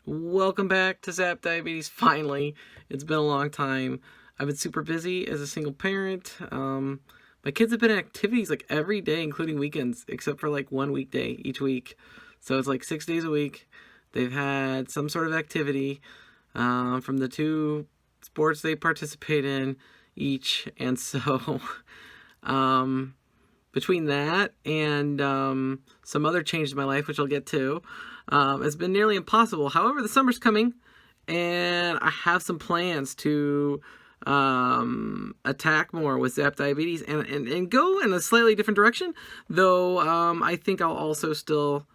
Welcome back to Zap Diabetes. Finally, it's been a long time. I've been super busy as a single parent. My kids have been in activities like every day, including weekends, except for like one weekday each week. So it's like 6 days a week. They've had some sort of activity from the two sports they participate in each. And so between that and some other changes in my life, which I'll get to, it's been nearly impossible. However, the summer's coming, and I have some plans to attack more with Zap Diabetes and go in a slightly different direction, though I think I'll also still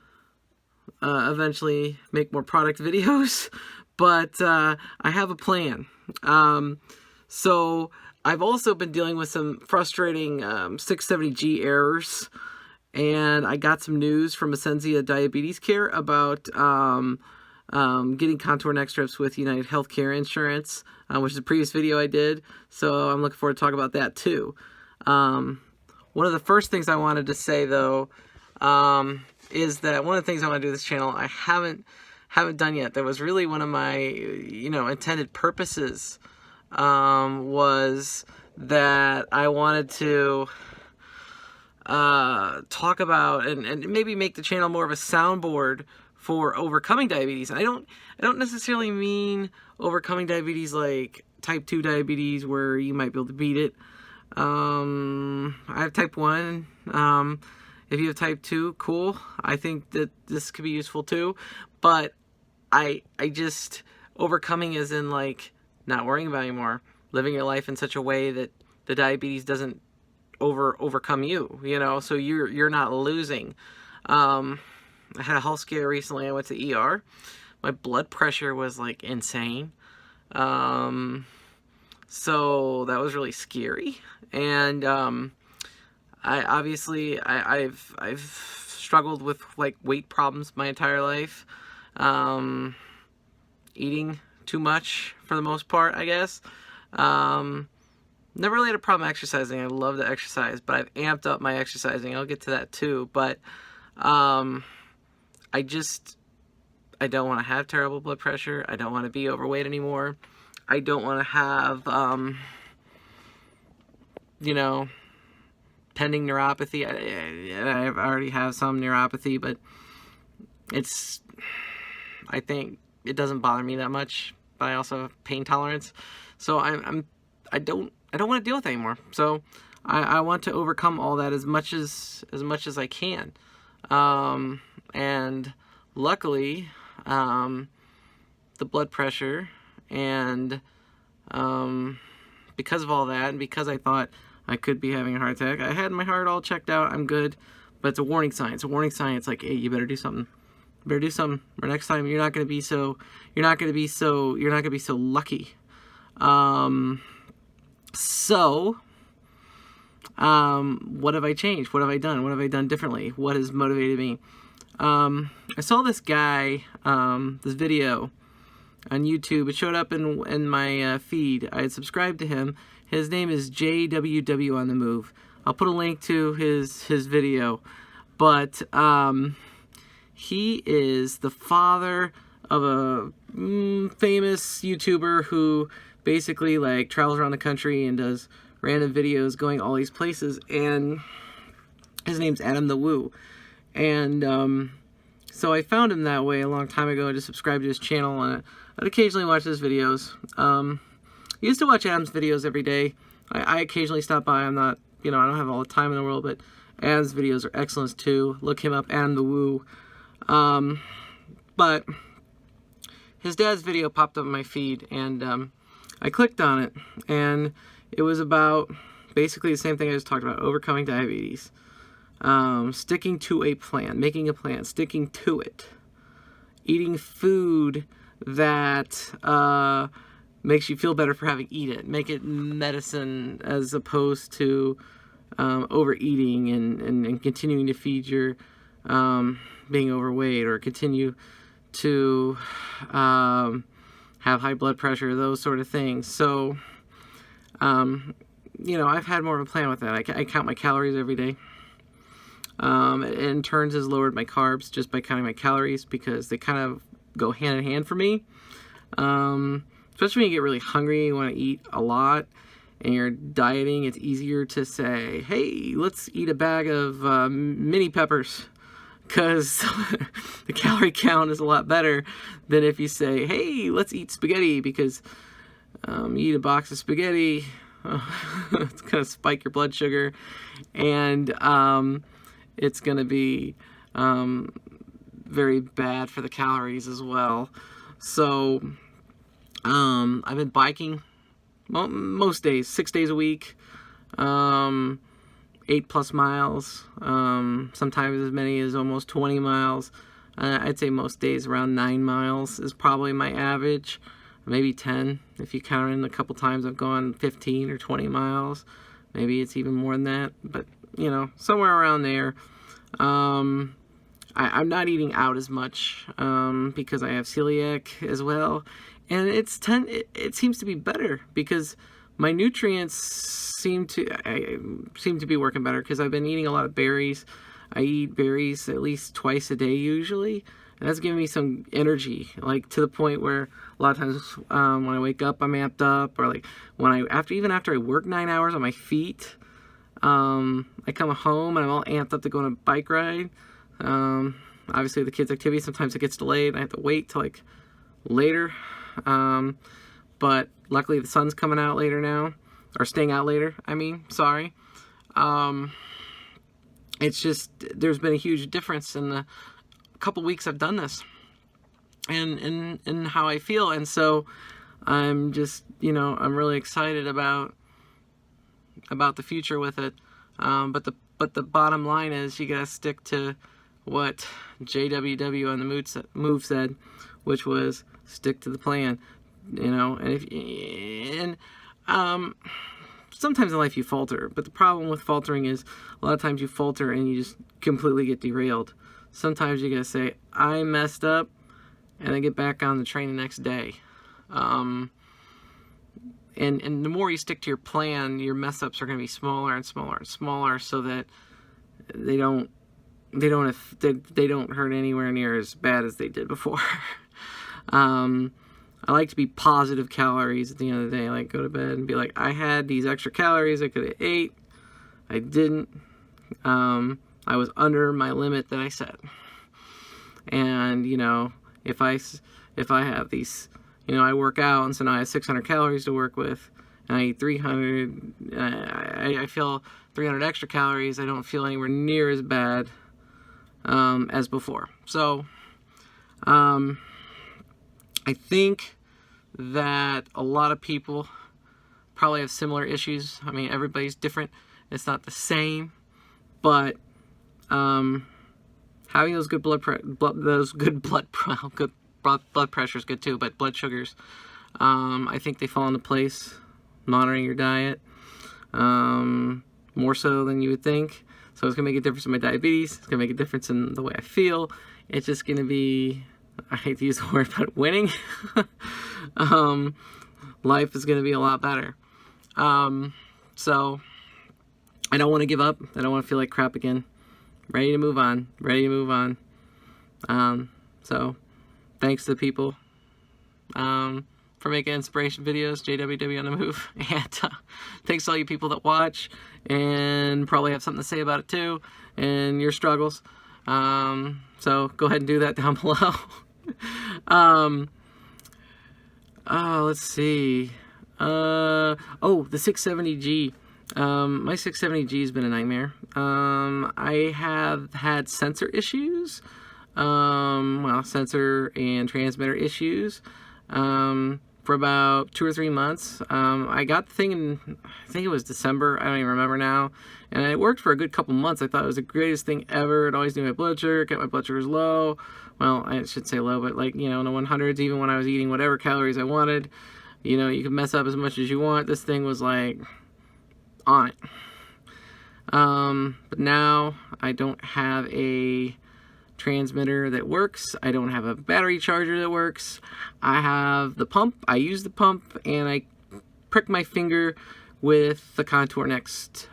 eventually make more product videos, but I have a plan. So I've also been dealing with some frustrating 670g errors, and I got some news from Ascensia Diabetes Care about getting Contour neck strips with United Healthcare Insurance, which is a previous video I did, so I'm looking forward to talk about that too. One of the first things I wanted to say, though, is that one of the things I want to do with this channel I haven't done yet. That was really one of my intended purposes, was that I wanted to talk about and maybe make the channel more of a soundboard for overcoming diabetes. And I don't necessarily mean overcoming diabetes like type 2 diabetes where you might be able to beat it. I have type 1. If you have type 2, cool. I think that this could be useful too. But I just, overcoming as in like not worrying about it anymore, living your life in such a way that the diabetes doesn't overcome you, so you're not losing. I had a health scare recently. I went to the ER. My blood pressure was like insane. So that was really scary. And I've struggled with like weight problems my entire life. Eating too much for the most part, I guess. Never really had a problem exercising. I love to exercise, but I've amped up my exercising. I'll get to that too. But I don't want to have terrible blood pressure. I don't want to be overweight anymore. I don't want to have, pending neuropathy. I already have some neuropathy, but I think it doesn't bother me that much. But I also have pain tolerance, so I don't want to deal with it anymore. So I want to overcome all that as much as I can. And luckily, the blood pressure and because of all that, and because I thought I could be having a heart attack, I had my heart all checked out. I'm good, but it's a warning sign. It's a warning sign. It's like, hey, you better do something. You better do something, or next time you're not going to be so lucky. What have I changed? What have I done? What have I done differently? What has motivated me? I saw this guy, this video on YouTube. It showed up in my feed. I had subscribed to him. His name is JWWOnTheMove. I'll put a link to his video. But he is the father of a famous YouTuber who basically like travels around the country and does random videos going all these places, and his name's Adam the Woo. And so I found him that way a long time ago and just subscribed to his channel, and I'd occasionally watch his videos. I used to watch Adam's videos every day. I occasionally stop by. I'm not, I don't have all the time in the world, but Adam's videos are excellent too. Look him up, Adam the Woo. But his dad's video popped up in my feed, and I clicked on it, and it was about basically the same thing I just talked about: overcoming diabetes, sticking to a plan, making a plan, sticking to it, eating food that makes you feel better for having eaten it, make it medicine as opposed to overeating and continuing to feed your being overweight, or continue to have high blood pressure, those sort of things. So I've had more of a plan with that. I count my calories every day. It in turn has lowered my carbs just by counting my calories, because they kind of go hand in hand for me. Especially when you get really hungry, you want to eat a lot, and you're dieting, it's easier to say, hey, let's eat a bag of mini peppers, because the calorie count is a lot better than if you say, hey, let's eat spaghetti, because you eat a box of spaghetti, it's going to spike your blood sugar, and it's going to be very bad for the calories as well. So I've been biking most days, 6 days a week, 8+ miles, sometimes as many as almost 20 miles. I'd say most days around 9 miles is probably my average, maybe 10 if you count in a couple times I've gone 15 or 20 miles. Maybe it's even more than that, but you know, somewhere around there. I'm not eating out as much because I have celiac as well, and it seems to be better because my nutrients seem to be working better because I've been eating a lot of berries. I eat berries at least twice a day usually, and that's giving me some energy, like to the point where a lot of times when I wake up I'm amped up, or like when even after I work 9 hours on my feet, I come home and I'm all amped up to go on a bike ride. Obviously the kids' activity, sometimes it gets delayed and I have to wait till like later, but luckily the sun's coming out later now, or staying out later, sorry. It's just, there's been a huge difference in the couple weeks I've done this, and in how I feel, and so I'm just, I'm really excited about the future with it, but the bottom line is you gotta stick to what JWWOnTheMove said, which was stick to the plan, and sometimes in life you falter, but the problem with faltering is a lot of times you falter and you just completely get derailed. Sometimes you gotta say, I messed up, and then get back on the train the next day. And the more you stick to your plan, your mess ups are gonna be smaller and smaller and smaller, so that they don't hurt anywhere near as bad as they did before. I like to be positive calories at the end of the day. I like go to bed and be like, I had these extra calories I could have ate. I didn't. I was under my limit that I set. And if I have these, I work out, and so now I have 600 calories to work with, and I eat 300. I feel 300 extra calories. I don't feel anywhere near as bad as before. So I think that a lot of people probably have similar issues. Everybody's different. It's not the same, but having those good blood pressure is good too. But blood sugars, I think they fall into place. Monitoring your diet, more so than you would think. So it's gonna make a difference in my diabetes. It's gonna make a difference in the way I feel. It's just gonna be, I hate to use the word, but winning. Life is going to be a lot better. So I don't want to give up. I don't want to feel like crap again. Ready to move on. So thanks to the people for making inspiration videos, JWWOnTheMove. And thanks to all you people that watch and probably have something to say about it too, and your struggles. So go ahead and do that down below. Let's see. The 670g. My 670g has been a nightmare. I have had sensor issues. Sensor and transmitter issues. For about 2 or 3 months. I got the thing in, I think it was December, I don't even remember now, and it worked for a good couple months. I thought it was the greatest thing ever. It always knew my blood sugar, kept my blood sugars low. Well, I should say low, but like, in the 100s, even when I was eating whatever calories I wanted. You could mess up as much as you want. This thing was like on it. But now I don't have a transmitter that works. I don't have a battery charger that works. I have the pump. I use the pump, and I prick my finger with the Contour Next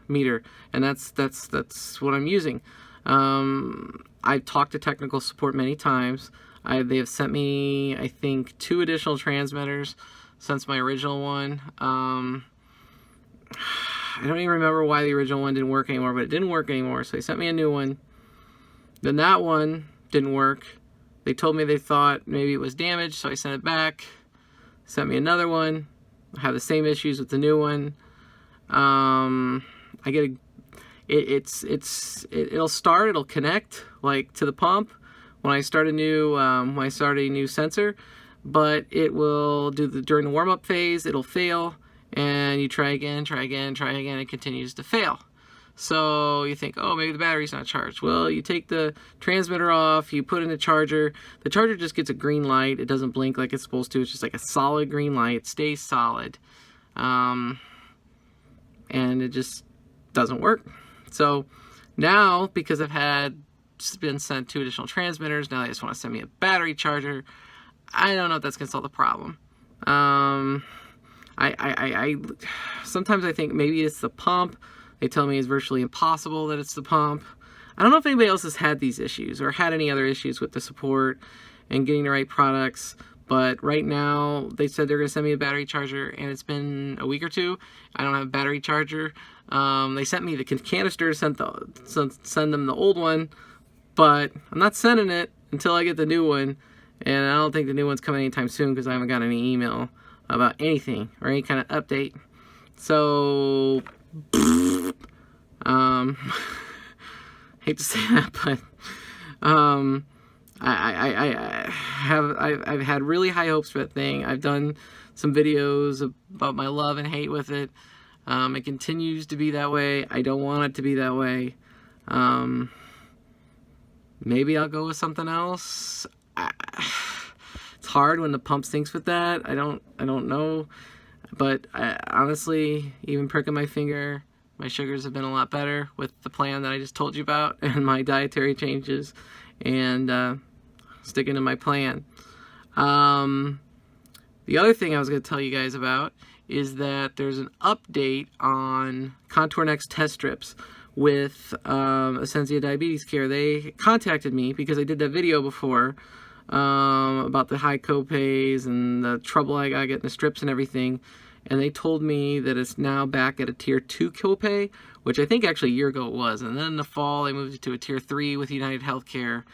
meter, and that's what I'm using. I've talked to technical support many times. They have sent me, I think, 2 additional transmitters since my original one. I don't even remember why the original one didn't work anymore, but it didn't work anymore, so they sent me a new one. Then that one didn't work. They told me they thought maybe it was damaged, so I sent it back. Sent me another one. I have the same issues with the new one. It'll start, it'll connect like to the pump when I start a new sensor, but it will do during the warm-up phase, it'll fail, and you try again, it continues to fail. So you think, oh, maybe the battery's not charged. Well, you take the transmitter off, you put in a charger. The charger just gets a green light. It doesn't blink like it's supposed to. It's just like a solid green light. It stays solid. And it just doesn't work. So now, because I've been sent 2 additional transmitters, now they just want to send me a battery charger. I don't know if that's going to solve the problem. Sometimes I think maybe it's the pump. They tell me it's virtually impossible that it's the pump. I don't know if anybody else has had these issues or had any other issues with the support and getting the right products, but right now they said they're going to send me a battery charger, and it's been a week or 2. I don't have a battery charger. They sent me the canister to send them the old one, but I'm not sending it until I get the new one, and I don't think the new one's coming anytime soon because I haven't got any email about anything or any kind of update. So hate to say that, but I've had really high hopes for that thing. I've done some videos about my love and hate with it. It continues to be that way. I don't want it to be that way. Maybe I'll go with something else. It's hard when the pump syncs with that. I don't know. But honestly, even pricking my finger, my sugars have been a lot better with the plan that I just told you about and my dietary changes and sticking to my plan. The other thing I was going to tell you guys about is that there's an update on Contour Next test strips with Zap Diabetes Care. They contacted me because I did that video before about the high copays and the trouble I got getting the strips and everything, and they told me that it's now back at a tier 2 copay, which I think actually a year ago it was, and then in the fall they moved it to a tier 3 with United Healthcare,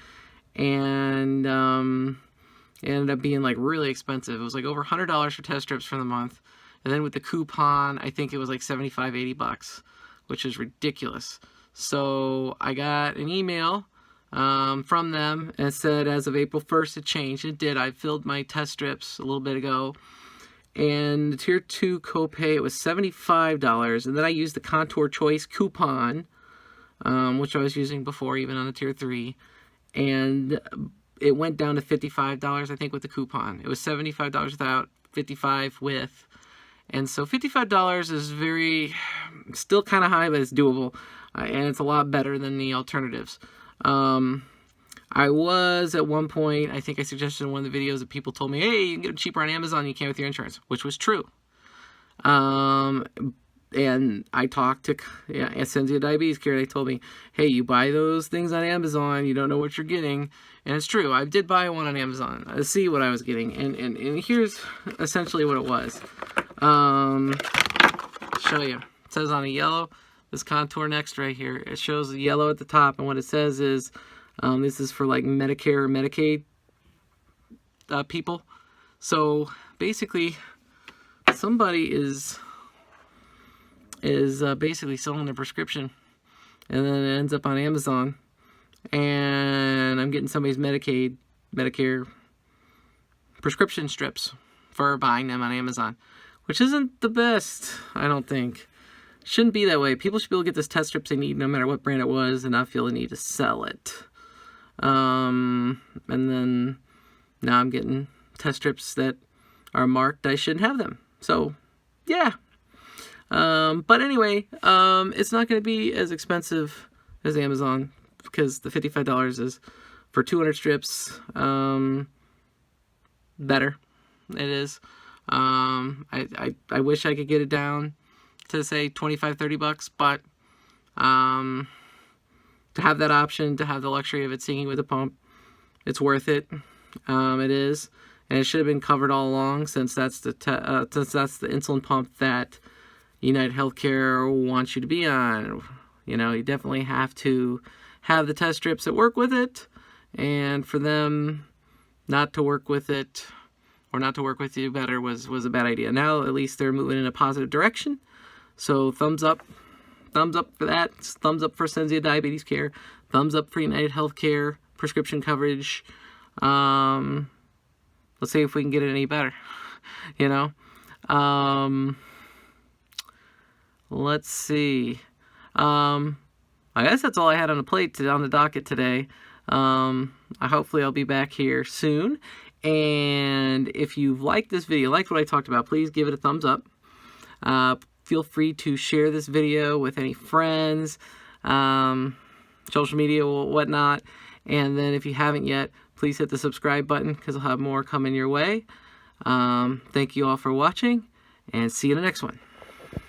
and it ended up being like really expensive. It was like over $100 for test strips for the month, and then with the coupon I think it was like $75-80, which is ridiculous. So I got an email from them, and it said as of April 1st it changed. It did. I filled my test strips a little bit ago, and the tier 2 copay, it was $75, and then I used the Contour Choice coupon, which I was using before even on the tier 3, and it went down to $55 I think with the coupon. It was $75 without, $55 with, and so $55 is still kind of high, but it's doable, and it's a lot better than the alternatives. I was at one point, I think I suggested in one of the videos that people told me, hey, you can get it cheaper on Amazon than you can with your insurance, which was true. And I talked to Zap Diabetes Care. They told me, hey, you buy those things on Amazon, you don't know what you're getting. And it's true. I did buy one on Amazon to see what I was getting. And here's essentially what it was. I'll show you. It says on a yellow, this Contour Next right here, it shows the yellow at the top, and what it says is this is for like Medicare or Medicaid people. So basically somebody is basically selling their prescription, and then it ends up on Amazon, and I'm getting somebody's Medicare prescription strips for buying them on Amazon, which isn't the best, I don't think. Shouldn't be that way. People should be able to get this test strips they need no matter what brand it was and not feel the need to sell it. And then now I'm getting test strips that are marked I shouldn't have them. So, yeah. But anyway, it's not going to be as expensive as Amazon because the $55 is for 200 strips. Better. It is. I wish I could get it down to say $25-30, but to have that option, to have the luxury of it syncing with the pump, it's worth it. It is, and it should have been covered all along, since that's the insulin pump that United Healthcare wants you to be on. You know, you definitely have to have the test strips that work with it, and for them not to work with it, or not to work with you better, was a bad idea. Now at least they're moving in a positive direction, so thumbs up for that. Thumbs up for Zap Diabetes Care. Thumbs up for United Healthcare prescription coverage. Let's see if we can get it any better. You know, let's see. I guess that's all I had on the plate on the docket today. Hopefully I'll be back here soon. And if you've liked this video, liked what I talked about, please give it a thumbs up. Feel free to share this video with any friends, social media, whatnot. And then if you haven't yet, please hit the subscribe button, because I'll have more coming your way. Thank you all for watching, and see you in the next one.